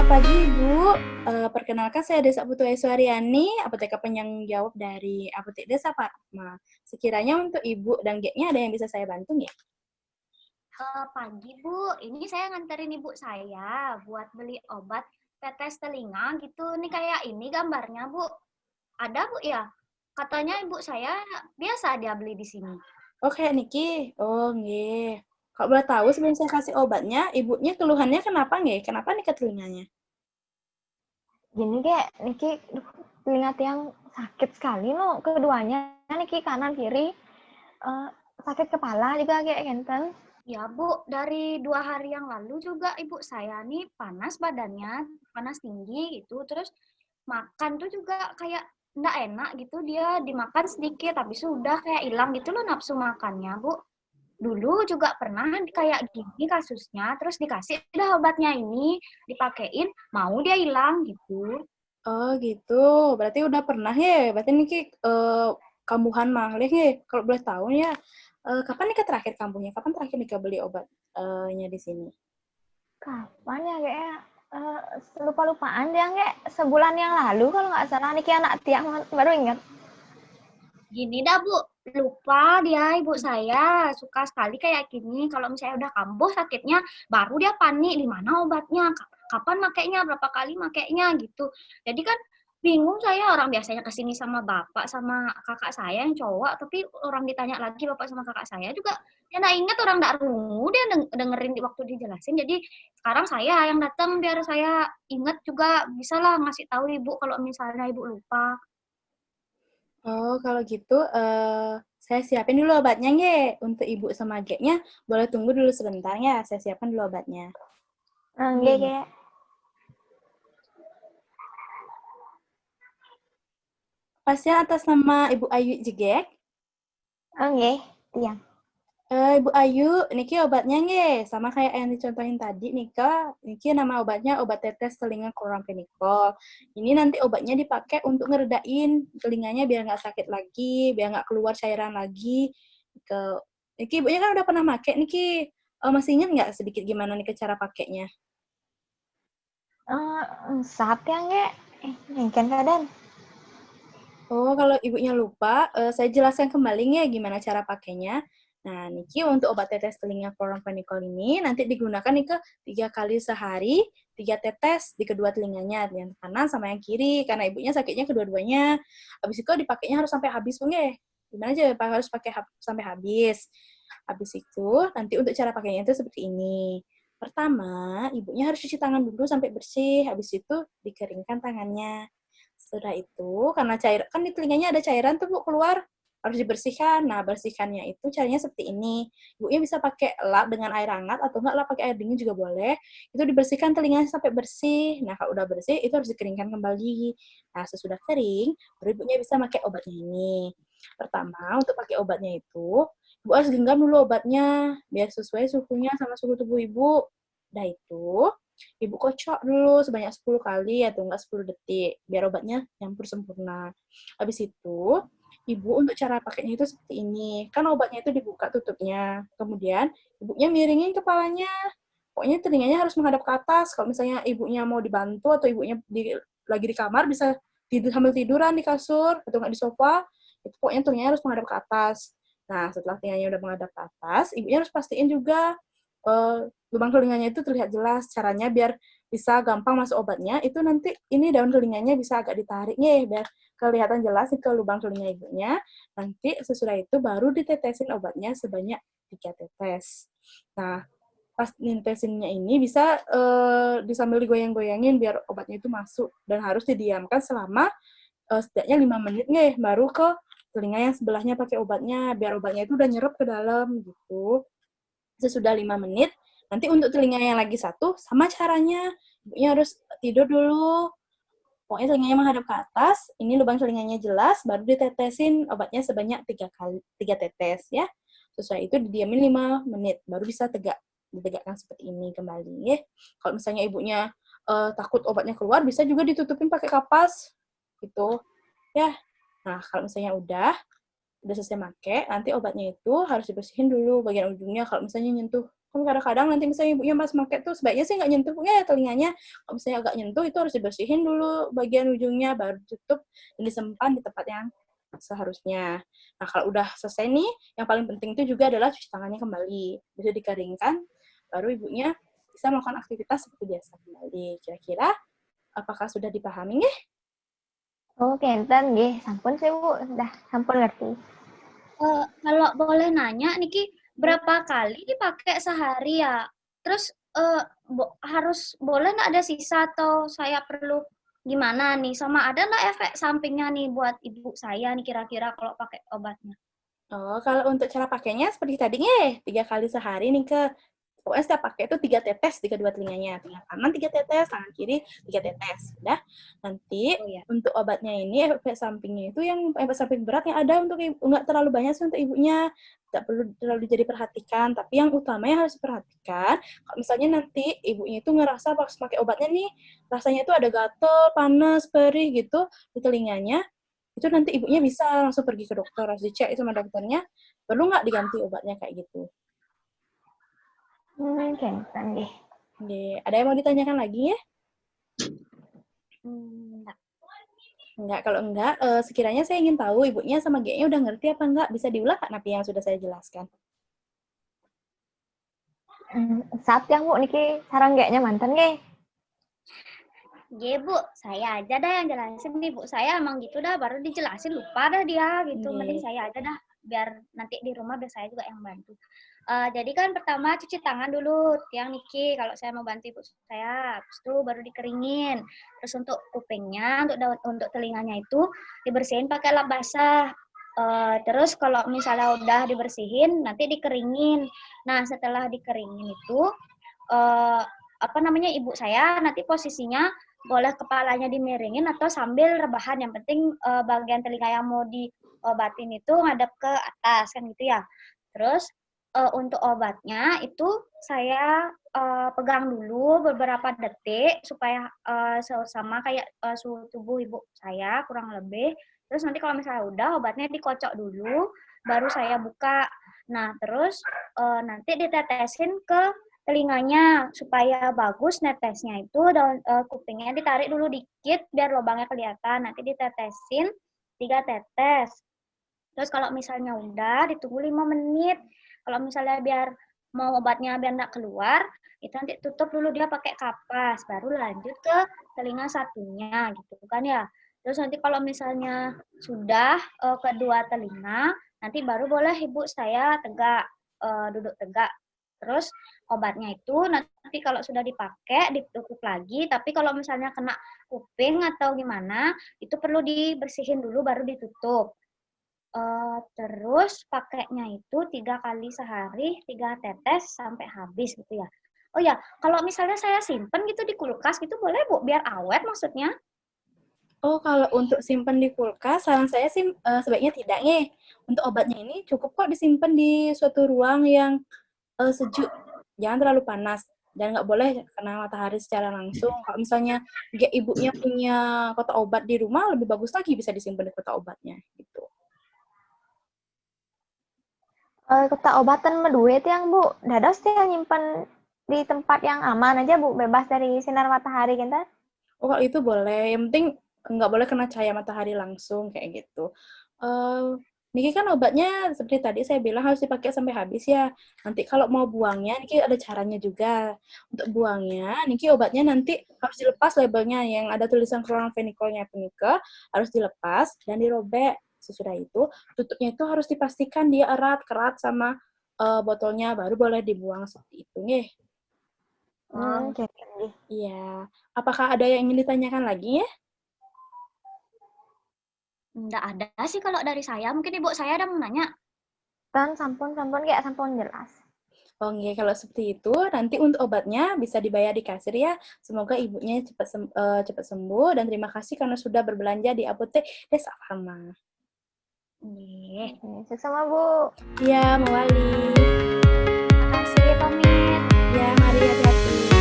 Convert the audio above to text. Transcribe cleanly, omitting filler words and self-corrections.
Selamat pagi, Ibu. Perkenalkan saya Desa Putu Aiswariani, apoteker penanggung jawab dari Apotek Desa Fatma. Sekiranya untuk Ibu dan Geknya ada yang bisa saya bantu nggak? Pagi Bu, ini saya nganterin ibu saya buat beli obat tetes telinga gitu. Ini kayak ini gambarnya Bu. Ada Bu ya? Katanya ibu saya biasa dia beli di sini. Oke, Niki. Oh, nggih. Kalau boleh tahu sebelum saya kasih obatnya, ibunya keluhannya kenapa nggih? Kenapa nih ke telinganya? Gini kayak Niki telinga tiang sakit sekali loh keduanya Niki kanan kiri sakit kepala juga kayak genten. Ya Bu, dari 2 hari yang lalu juga ibu saya nih panas badannya, panas tinggi gitu. Terus makan tuh juga kayak nggak enak gitu. Dia dimakan sedikit, tapi sudah kayak hilang gitu loh nafsu makannya Bu. Dulu juga pernah kayak gini kasusnya, terus dikasih dah obatnya ini, dipakein, mau dia hilang gitu. Oh, gitu. Berarti udah pernah ya? Berarti Niki kambuhan manglih ya? Kalau boleh tahu ya, kapan nih terakhir kambuhnya? Kapan terakhir Nika beli obatnya di sini? Kapan ya kayaknya lupa-lupaan dia kayak sebulan yang lalu kalau nggak salah Niki anak tiang baru ingat. Gini dah Bu, lupa dia ibu saya suka sekali kayak gini. Kalau misalnya udah kambuh sakitnya, baru dia panik di mana obatnya, kapan makainya, berapa kali makainya gitu. Jadi kan bingung saya orang biasanya kesini sama bapak sama kakak saya yang cowok, tapi orang ditanya lagi bapak sama kakak saya juga dia nggak ingat orang nggak rungu dia dengerin di waktu dijelasin. Jadi sekarang saya yang datang biar saya ingat juga bisa lah ngasih tahu ibu kalau misalnya ibu lupa. Oh, kalau gitu saya siapin dulu obatnya nge. Untuk Ibu sama Geknya, boleh tunggu dulu sebentar ya. Saya siapkan dulu obatnya. Nggak Nih, kayak pasien atas nama Ibu Ayu Jegek. nggak tiang. Ibu Ayu, niki obatnya nge. Sama kayak yang dicontohin tadi, Nika. Niki nama obatnya obat tetes telinga chloramphenicol. Ini nanti obatnya dipakai untuk ngeredain telinganya biar nggak sakit lagi, biar nggak keluar cairan lagi. Ke, Niki ibunya kan udah pernah pakai. Niki masih ingat nggak sedikit gimana nih cara pakainya? Saat yang kayak mungkin keadaan. Oh, kalau ibunya lupa, saya jelaskan kembali ya gimana cara pakainya. Nah, Niki untuk obat tetes telinga chloramphenicol ini nanti digunakan nih ke 3 kali sehari, 3 tetes di kedua telinganya, yang kanan sama yang kiri, karena ibunya sakitnya kedua-duanya. Habis itu dipakainya harus sampai habis, Bung, ya. Gimana aja, Pak, harus pakai sampai habis. Habis itu, nanti untuk cara pakainya itu seperti ini. Pertama, ibunya harus cuci tangan dulu sampai bersih, habis itu dikeringkan tangannya. Setelah itu, karena cair kan di telinganya ada cairan tuh Bu keluar, harus dibersihkan. Nah, bersihkannya itu caranya seperti ini. Ibunya bisa pakai lap dengan air hangat atau enggak lap pakai air dingin juga boleh. Itu dibersihkan telinganya sampai bersih. Nah, kalau udah bersih itu harus dikeringkan kembali. Nah, sesudah kering, baru ibunya bisa pakai obatnya ini. Pertama, untuk pakai obatnya itu, Ibu harus genggam dulu obatnya biar sesuai suhunya sama suhu tubuh Ibu. Udah itu, Ibu kocok dulu sebanyak 10 kali atau enggak 10 detik, biar obatnya nyampur sempurna. Habis itu, Ibu untuk cara pakainya itu seperti ini. Kan obatnya itu dibuka tutupnya. Kemudian, ibunya miringin kepalanya. Pokoknya telinganya harus menghadap ke atas. Kalau misalnya ibunya mau dibantu atau ibunya lagi di kamar, bisa tidur sambil tiduran di kasur atau enggak di sofa, itu pokoknya telinganya harus menghadap ke atas. Nah, setelah telinganya udah menghadap ke atas, ibunya harus pastiin juga lubang telinganya itu terlihat jelas. Caranya biar bisa gampang masuk obatnya, itu nanti ini daun telinganya bisa agak ditarik nih, biar kelihatan jelas ke lubang telinga ibunya. Nanti sesudah itu baru ditetesin obatnya sebanyak 3 tetes. Nah, pas nintesinnya ini bisa disambil digoyang-goyangin biar obatnya itu masuk. Dan harus didiamkan selama setidaknya 5 menit nih, baru ke telinga yang sebelahnya pakai obatnya, biar obatnya itu udah nyerap ke dalam gitu. Sesudah 5 menit, nanti untuk telinga yang lagi satu, sama caranya. Ibunya harus tidur dulu. Pokoknya telinganya menghadap ke atas, ini lubang telinganya jelas, baru ditetesin obatnya sebanyak 3 tetes ya. Sesuai itu didiamin 5 menit, baru bisa ditegakkan seperti ini kembali ya. Kalau misalnya ibunya takut obatnya keluar, bisa juga ditutupin pakai kapas gitu ya. Nah, kalau misalnya udah selesai make, nanti obatnya itu harus dibersihin dulu bagian ujungnya kalau misalnya nyentuh Kadang-kadang nanti misalnya ibunya pas pakai tuh sebaiknya sih nggak nyentuh ya telinganya. Kalau misalnya agak nyentuh itu harus dibersihin dulu bagian ujungnya, baru tutup dan disimpan di tempat yang seharusnya. Nah, kalau udah selesai nih, yang paling penting itu juga adalah cuci tangannya kembali. Bisa dikeringkan, baru ibunya bisa melakukan aktivitas seperti biasa kembali. Kira-kira apakah sudah dipahami nggih? Oh, kenten nggih. Sampun sih, Bu. Dah, sampun ngerti. Kalau boleh nanya, Niki berapa kali dipakai sehari ya? Terus harus boleh nggak ada sisa atau saya perlu gimana nih? Sama ada nggak efek sampingnya nih buat ibu saya nih kira-kira kalau pakai obatnya? Oh, kalau untuk cara pakainya seperti tadi nih, 3 kali sehari nih ke. Pokoknya setiap pakai itu 3 tetes di kedua telinganya. Telinga kanan 3 tetes, tangan kiri 3 tetes. Udah. Nanti Oh ya. untuk obatnya ini efek sampingnya itu yang efek samping berat yang ada untuk ibu, nggak terlalu banyak sih untuk ibunya. Tidak perlu terlalu jadi perhatikan. Tapi yang utama yang harus diperhatikan, kalau misalnya nanti ibunya itu ngerasa pas pakai obatnya nih, rasanya itu ada gatel, panas, perih gitu di telinganya, itu nanti ibunya bisa langsung pergi ke dokter, harus dicek itu sama dokternya, perlu nggak diganti obatnya kayak gitu. Kenten nggih. Oke, ada yang mau ditanyakan lagi ya? Enggak. Enggak, kalau enggak, sekiranya saya ingin tahu ibunya sama G-nya udah ngerti apa enggak, bisa diulang Kak Napi yang sudah saya jelaskan. Saat yang Bu niki sarang gaknya mantan nggih. Iya Bu, saya aja dah yang jelasin nih Bu. Saya emang gitu dah, baru dijelasin lupa dah dia gitu. Mending saya aja dah, biar nanti di rumah biar saya juga yang bantu. Jadi kan pertama cuci tangan dulu, tiang Niki, kalau saya mau bantu ibu saya. Terus itu baru dikeringin. Terus untuk kupingnya, untuk telinganya itu dibersihin pakai lap basah. Terus kalau misalnya udah dibersihin, nanti dikeringin. Nah setelah dikeringin itu, ibu saya nanti posisinya boleh kepalanya dimiringin atau sambil rebahan. Yang penting bagian telinga yang mau diobatin itu ngadep ke atas kan gitu ya. Terus untuk obatnya itu saya pegang dulu beberapa detik supaya sama kayak suhu tubuh ibu saya kurang lebih. Terus nanti kalau misalnya udah obatnya dikocok dulu, baru saya buka. Nah terus nanti ditetesin ke telinganya supaya bagus netesnya itu, daun kupingnya ditarik dulu dikit biar lubangnya kelihatan. Nanti ditetesin 3 tetes. Terus kalau misalnya udah ditunggu 5 menit. Kalau misalnya biar mau obatnya biar nggak keluar, itu nanti tutup dulu dia pakai kapas, baru lanjut ke telinga satunya gitu kan ya. Terus nanti kalau misalnya sudah kedua telinga, nanti baru boleh ibu saya tegak, duduk tegak. Terus obatnya itu nanti kalau sudah dipakai ditutup lagi, tapi kalau misalnya kena kuping atau gimana, itu perlu dibersihin dulu baru ditutup. Terus pakainya itu 3 kali sehari, 3 tetes sampai habis gitu ya. Oh ya, kalau misalnya saya simpen gitu di kulkas gitu boleh Bu, biar awet maksudnya? Oh, kalau untuk simpan di kulkas, saran saya sih sebaiknya tidak nih. Untuk obatnya ini cukup kok disimpan di suatu ruang yang sejuk, jangan terlalu panas. Dan nggak boleh kena matahari secara langsung. Kalau misalnya ibunya punya kotak obat di rumah, lebih bagus lagi bisa disimpan di kotak obatnya. Gitu. Kotak obatan medue itu yang Bu, dados yang nyimpen di tempat yang aman aja Bu, bebas dari sinar matahari gitu. Oh, kalau itu boleh. Yang penting nggak boleh kena cahaya matahari langsung kayak gitu. Niki kan obatnya seperti tadi saya bilang harus dipakai sampai habis ya. Nanti kalau mau buangnya, Niki ada caranya juga. Untuk buangnya, Niki obatnya nanti harus dilepas labelnya yang ada tulisan chloramphenicol-nya Punika, harus dilepas dan dirobek. Sesudah itu, tutupnya itu harus dipastikan dia erat-kerat sama botolnya, baru boleh dibuang seperti itu nih. Iya. Apakah ada yang ingin ditanyakan lagi ya? Nggak ada sih kalau dari saya. Mungkin ibu saya ada mau nanya. Kan sampun kayak sampun jelas. Oke, kalau seperti itu, nanti untuk obatnya bisa dibayar di kasir ya. Semoga ibunya cepat sembuh dan terima kasih karena sudah berbelanja di apotek Desa Farma. Sukses sama Bu. Iya, mewali. Terima kasih, pamit. Ya, mari hati-hati.